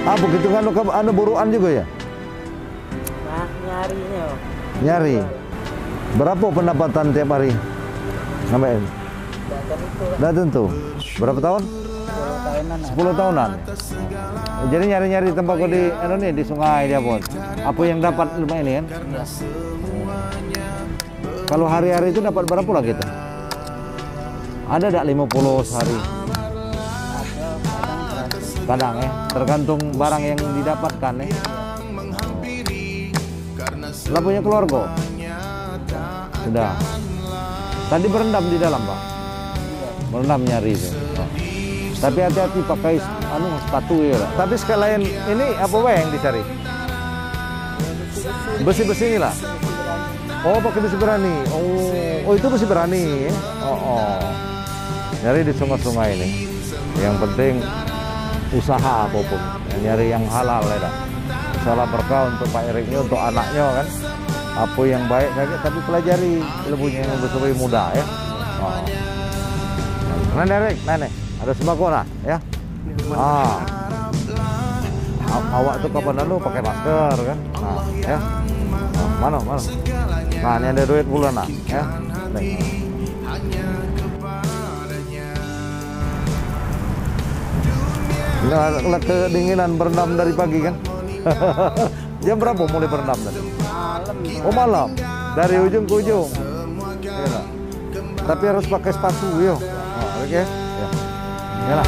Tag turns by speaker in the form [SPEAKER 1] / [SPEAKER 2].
[SPEAKER 1] Ah, begitu kan anu buruan juga ya?
[SPEAKER 2] Nah, nyarinya.
[SPEAKER 1] Nyari. Berapa pendapatan tiap hari? Ngapain? Nggak tentu. Berapa tahun? 10 tahunan. Jadi nyari-nyari tembakau di di sungai dia pun. Apa yang dapat lumayan ini kan?
[SPEAKER 2] Iya.
[SPEAKER 1] Kalau hari-hari itu dapat berapa lah gitu? Ada enggak 50 sehari? Kadang ya, tergantung barang yang didapatkan ya. Lah punya keluarga? Sudah. Tadi berendam di dalam, Pak? Berendam nyari itu. Oh. Tapi hati-hati pakai sepatu ya. Tapi sekalian ini apa yang dicari? Besi-besi inilah. Oh, pakai besi berani. Oh itu besi berani. Oh. Nyari di sungai-sungai ini. Yang penting usaha apapun. Nyari yang halal ya. Salah berkah untuk Pak Erik ini, untuk anaknya kan. Apa yang baik tapi pelajari ilmunya yang lebih muda ya. Oh. Nah, Erik, ada sembako lah ya. Ah. Awak tuh kapan lalu pakai masker kan? Nah, ya. Mana? Nah, ini ada duit bulan lah, ya. Nah, kedinginan berendam dari pagi kan? Jam berapa mulai berendam tadi?
[SPEAKER 2] Malam.
[SPEAKER 1] Oh malam, dari ujung ke ujung. Ya, tapi harus pakai sepatu, yo. Oh, oke, ya. Yalah.